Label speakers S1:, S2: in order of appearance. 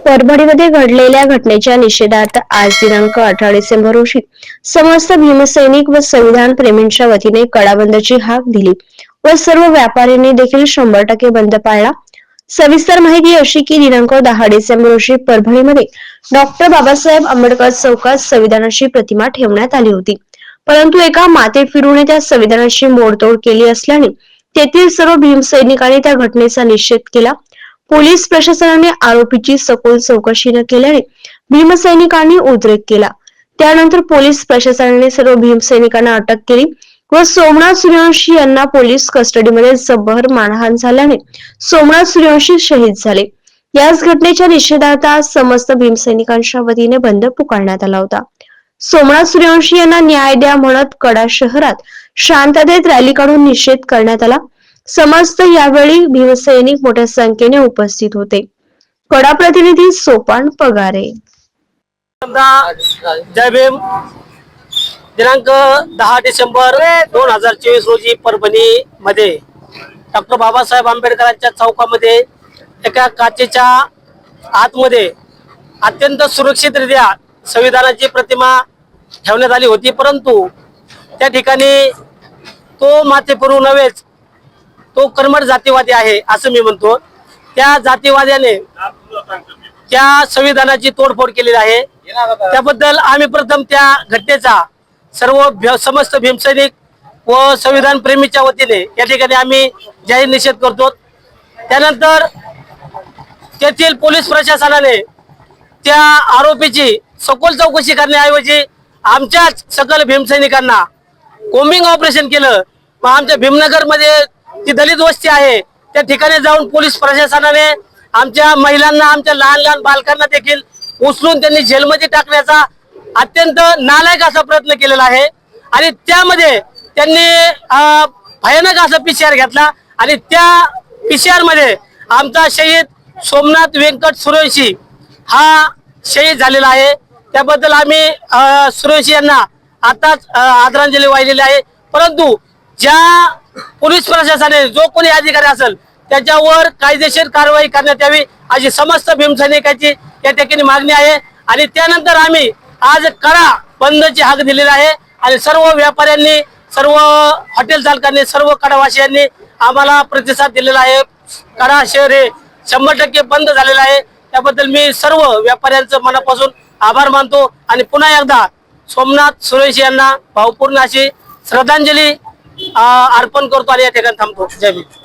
S1: परभणीमध्ये घडलेल्या घटनेच्या निषेधार्थ आज दिनांक 18 डिसेंबर रोजी समस्त भीमसैनिक व संविधान प्रेमींच्या वतीने कडाबंदची हाक दिली व सर्व व्यापाऱ्यांनी देखील 100% बंद पाळला। सविस्तर माहिती अशी की दिनांक 10 डिसेंबर रोजी परभणीमध्ये डॉक्टर बाबासाहेब आंबेडकर चौकात संविधानाची प्रतिमा ठेवण्यात आली होती, परंतु एका माथेफिरूने त्या संविधानाची मोडतोड केली असल्याने तेथील सर्व भीमसैनिकांनी त्या घटनेचा निषेध केला। पोलीस प्रशासनाने आरोपीची सखोल चौकशी न केल्याने भीमसैनिकांनी उद्रेक केला। त्यानंतर पोलीस प्रशासनाने सर्व भीमसैनिकांना अटक केली व सोमनाथ सूर्यवंशी यांना पोलीस कस्टडीमध्ये जबरदस्त मारहाण झाल्याने सोमनाथ सूर्यवंशी शहीद झाले। याच घटनेच्या निषेधार्थ आज समस्त भीमसैनिकांच्या वतीने बंद पुकारण्यात आला होता। सोमनाथ सूर्यवंशी यांना न्याय द्या म्हणत कडा शहरात शांततेत रॅली काढून निषेध करण्यात आला। समस्त यावेळी भीमसैनिक मोठ्या संख्येने उपस्थित होते। कडा प्रतिनिधी सोपान पगारे।
S2: जय भीम। दिनांक 10 डिसेंबर 2024 रोजी परभणी मध्ये डॉक्टर बाबासाहेब आंबेडकरांच्या चौकामध्ये एका काचेच्या आतमध्ये अत्यंत सुरक्षितरित्या संविधानाची प्रतिमा ठेवण्यात आली होती, परंतु त्या ठिकाणी तो माथेफिरू नव्हेच, तो कर्मठ जातीवादी आहे असं मी म्हणतो। त्या जातीवाद्याने त्या संविधानाची तोडफोड केलेली आहे। त्याबद्दल आम्ही प्रथम त्या घटनेचा समस्त भीमसैनिक व संविधान प्रेमीच्या वतीने या ठिकाणी आम्ही जाहीर निषेध करतो। त्यानंतर तेथील पोलीस प्रशासनाने त्या आरोपीची सखोल चौकशी करण्याऐवजी आमच्याच सकल भीमसैनिकांना कोम्बिंग ऑपरेशन केलं व आमच्या भीमनगर मध्ये जी दलित वस्ती आहे त्या ठिकाणी जाऊन पोलीस प्रशासनाने आमच्या महिलांना, आमच्या लहान लहान बालकांना देखील उचलून त्यांनी जेलमध्ये टाकण्याचा अत्यंत नालायक असा प्रयत्न केलेला आहे। आणि त्यामध्ये त्यांनी भयानक असा PCR घेतला आणि त्या PCR मध्ये आमचा शहीद सोमनाथ व्यंकट सूर्यवंशी हा शहीद झालेला आहे। त्याबद्दल आम्ही सूर्यवंशी यांना आताच आदरांजली वाहिलेली आहे। परंतु ज्या पोलीस प्रशासनाने जो कोणी अधिकारी असेल त्याच्यावर कायदेशीर कारवाई करण्यात यावी अशी समस्त भीमसैनिकांची या ठिकाणी मागणी आहे। आणि त्यानंतर आम्ही आज कडा बंदची हाक दिलेली आहे आणि सर्व व्यापाऱ्यांनी, सर्व हॉटेल चालकांनी, सर्व कडावासियांनी आम्हाला प्रतिसाद दिलेला आहे। कडा शहर हे 100% बंद झालेलं आहे। त्याबद्दल मी सर्व व्यापाऱ्यांचं मनापासून आभार मानतो आणि पुन्हा एकदा सोमनाथ सूर्यवंशी यांना भावपूर्ण अशी श्रद्धांजली अर्पण करतो आणि या ठिकाणी थांबतो। जय भीम।